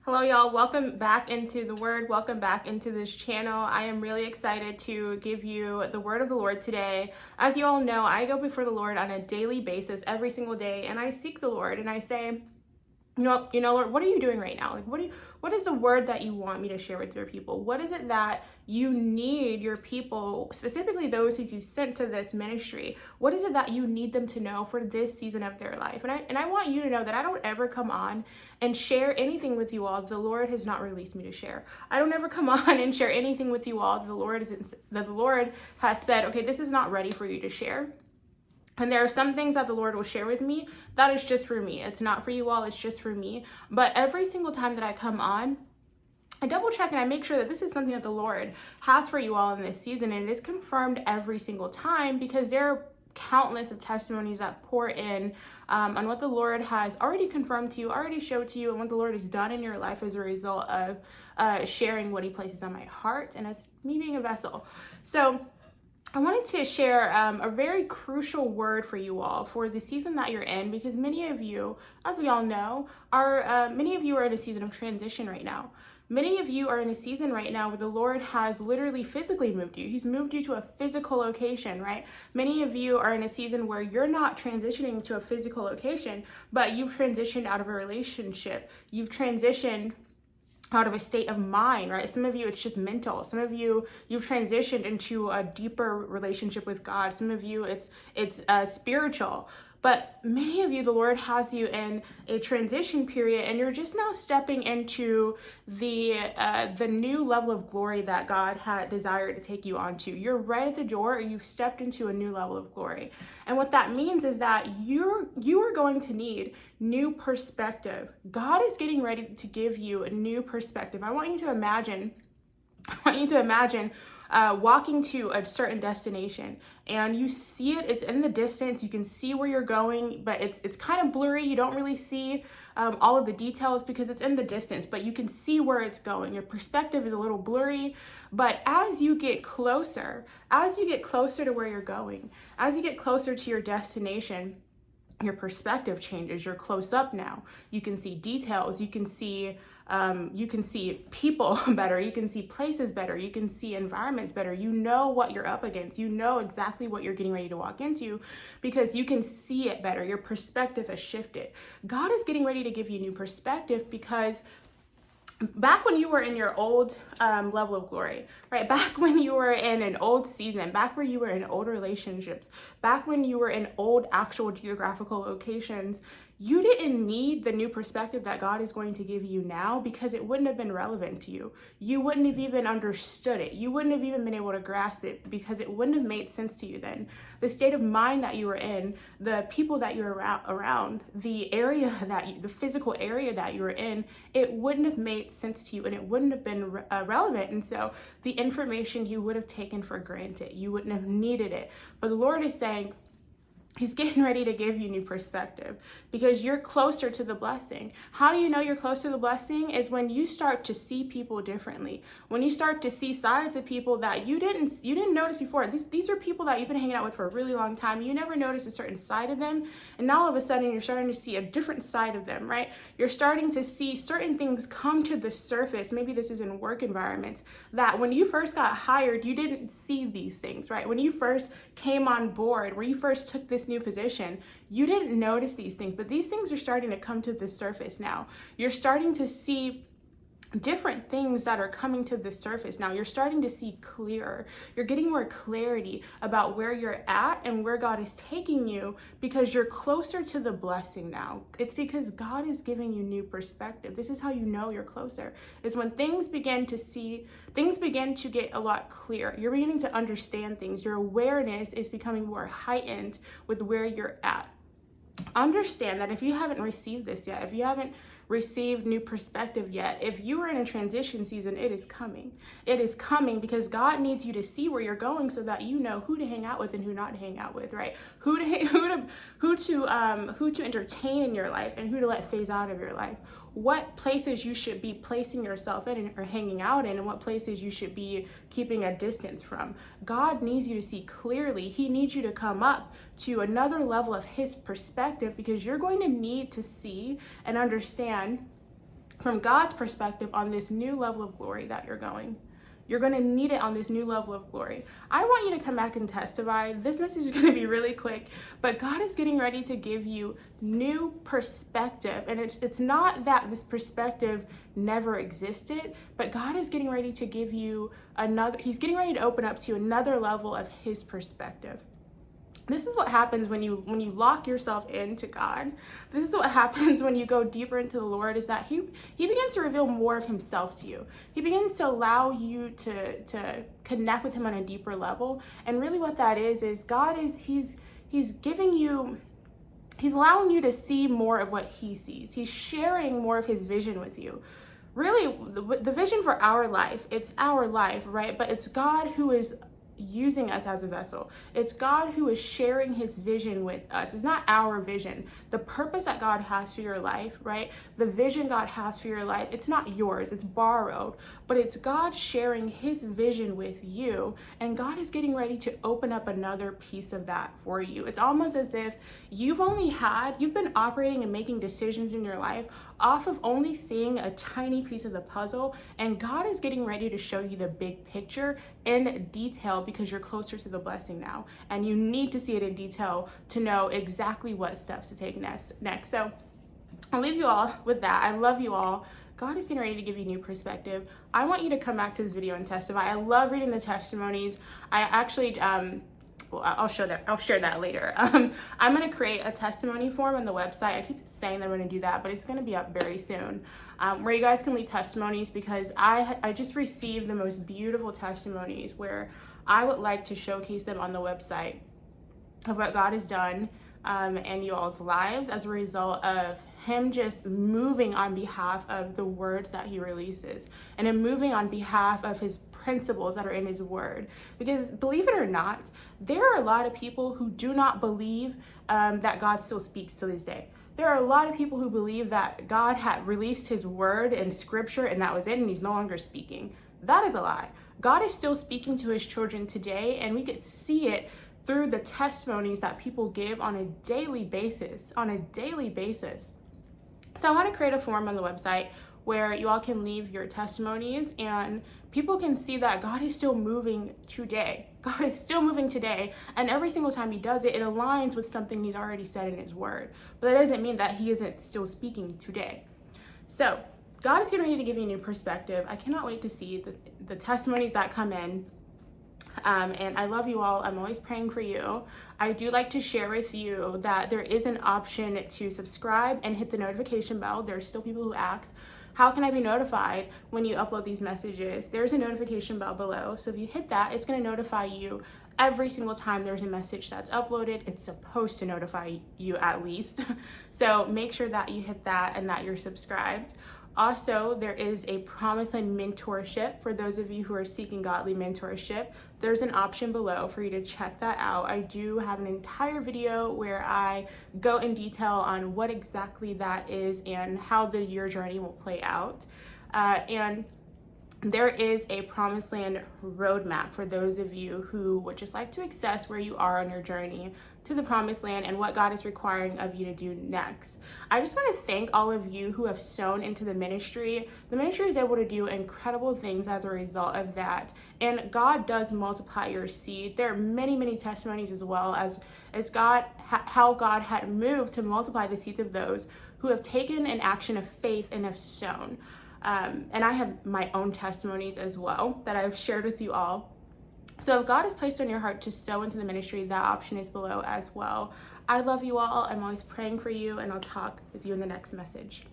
Hello, y'all. Welcome back into the Word. Welcome back into this channel. I am really excited to give you the Word of the Lord today. As you all know, I go before the Lord on a daily basis, every single day, and I seek the Lord and I say, Lord, what are you doing right now? Like, what is the word that you want me to share with your people? What is it that you need your people, specifically those who you've sent to this ministry? What is it that you need them to know for this season of their life? And I want you to know that I don't ever come on and share anything with you all that the Lord has not released me to share. I don't ever come on and share anything with you all that the Lord has said, okay, this is not ready for you to share. And there are some things that the Lord will share with me that is just for me. It's not for you all, it's just for me. But every single time that I come on, I double check and I make sure that this is something that the Lord has for you all in this season. And it is confirmed every single time because there are countless of testimonies that pour in on what the Lord has already confirmed to you, already showed to you, and what the Lord has done in your life as a result of sharing what he places on my heart and as me being a vessel. So I wanted to share a very crucial word for you all for the season that you're in, because many of you, as we all know, are in a season of transition right now. Many of you are in a season right now where the Lord has literally physically moved you. He's moved you to a physical location, right? Many of you are in a season where you're not transitioning to a physical location, but you've transitioned out of a relationship. You've transitioned out of a state of mind, right? Some of you, it's just mental. Some of you, you've transitioned into a deeper relationship with God. Some of you, it's spiritual. But many of you, the Lord has you in a transition period, and you're just now stepping into the new level of glory that God had desired to take you onto. You're right at the door, or you've stepped into a new level of glory. And what that means is that you are going to need new perspective. God is getting ready to give you a new perspective. I want you to imagine walking to a certain destination, and you see it's in the distance. You can see where you're going, but it's kind of blurry. You don't really see all of the details because it's in the distance, but you can see where it's going. Your perspective is a little blurry, but as you get closer to where you're going, as you get closer to your destination, your perspective changes. You're close up now. You can see details. You can see people better. You can see places better. You can see environments better. You know what you're up against. You know exactly what you're getting ready to walk into because you can see it better. Your perspective has shifted. God is getting ready to give you new perspective because back when you were in your old level of glory, right? Back when you were in an old season, back where you were in old relationships, back when you were in old actual geographical locations, you didn't need the new perspective that God is going to give you now because it wouldn't have been relevant to you. You wouldn't have even understood it. You wouldn't have even been able to grasp it because it wouldn't have made sense to you then. The state of mind that you were in, the people that you were around, the physical area that you were in, it wouldn't have made sense to you and it wouldn't have been relevant. And so the information you would have taken for granted. You wouldn't have needed it. But the Lord is saying, He's getting ready to give you new perspective because you're closer to the blessing. How do you know you're close to the blessing? Is when you start to see people differently. When you start to see sides of people that you didn't notice before. These are people that you've been hanging out with for a really long time. You never noticed a certain side of them. And now all of a sudden you're starting to see a different side of them, right? You're starting to see certain things come to the surface. Maybe this is in work environments that when you first got hired, you didn't see these things, right? When you first came on board, where you first took this new position, you didn't notice these things, but these things are starting to come to the surface now. You're starting to see different things that are coming to the surface now. You're starting to see clearer. You're getting more clarity about where you're at and where God is taking you because you're closer to the blessing now. It's because God is giving you new perspective. This is how you know you're closer, is when things begin to get a lot clearer. You're beginning to understand things. Your awareness is becoming more heightened with where you're at. Understand that if you haven't received this yet, if you haven't received new perspective yet, if you are in a transition season, it is coming. It is coming because God needs you to see where you're going so that you know who to hang out with and who not to hang out with, right? Who to entertain in your life and who to let phase out of your life. What places you should be placing yourself in or hanging out in, and what places you should be keeping a distance from. God needs you to see clearly. He needs you to come up to another level of his perspective because you're going to need to see and understand from God's perspective on this new level of glory that you're going. You're going to need it on this new level of glory. I want you to come back and testify. This message is going to be really quick, but God is getting ready to give you new perspective. And it's not that this perspective never existed, but God is getting ready to give you he's getting ready to open up to you another level of his perspective. This is what happens when you lock yourself into God. This is what happens when you go deeper into the Lord, is that he begins to reveal more of himself to you. He begins to allow you to connect with him on a deeper level. And really what that is God he's allowing you to see more of what he sees. He's sharing more of his vision with you. Really, the vision for our life, it's our life, right? But it's God who is using us as a vessel. It's God who is sharing his vision with us. It's not our vision. The purpose that God has for your life, right? The vision God has for your life, it's not yours, it's borrowed, but it's God sharing his vision with you, and God is getting ready to open up another piece of that for you. It's almost as if you've been operating and making decisions in your life off of only seeing a tiny piece of the puzzle, and God is getting ready to show you the big picture in detail, because you're closer to the blessing now, and you need to see it in detail to know exactly what steps to take next. So I'll leave you all with that. I love you all. God is getting ready to give you new perspective. I want you to come back to this video and testify. I love reading the testimonies. I actually I'll share that later. I'm going to create a testimony form on the website. I keep saying that I'm going to do that, but it's going to be up very soon, where you guys can leave testimonies, because I just received the most beautiful testimonies where I would like to showcase them on the website of what God has done in you all's lives as a result of him just moving on behalf of the words that he releases, and him moving on behalf of his principles that are in his word. Because believe it or not, there are a lot of people who do not believe that God still speaks to this day. There are a lot of people who believe that God had released his word in scripture and that was it, and he's no longer speaking. That is a lie. God is still speaking to his children today, and we could see it through the testimonies that people give on a daily basis. So I want to create a form on the website where you all can leave your testimonies, and people can see that God is still moving today. God is still moving today, and every single time he does it, it aligns with something he's already said in his word. But that doesn't mean that he isn't still speaking today. So God is getting ready to give you a new perspective. I cannot wait to see the testimonies that come in. And I love you all. I'm always praying for you. I do like to share with you that there is an option to subscribe and hit the notification bell. There's still people who ask, how can I be notified when you upload these messages? There's a notification bell below. So if you hit that, it's going to notify you every single time there's a message that's uploaded. It's supposed to notify you at least. So make sure that you hit that and that you're subscribed. Also, there is a Promised Land mentorship for those of you who are seeking godly mentorship. There's an option below for you to check that out. I do have an entire video where I go in detail on what exactly that is and how the year journey will play out. And there is a Promised Land roadmap for those of you who would just like to assess where you are on your journey to the Promised Land and what God is requiring of you to do next. I just want to thank all of you who have sown into the ministry. The ministry is able to do incredible things as a result of that, and God does multiply your seed. There are many, many testimonies as well as God, how God had moved to multiply the seeds of those who have taken an action of faith and have sown. And I have my own testimonies as well that I've shared with you all. So if God has placed on your heart to sow into the ministry, that option is below as well. I love you all. I'm always praying for you, and I'll talk with you in the next message.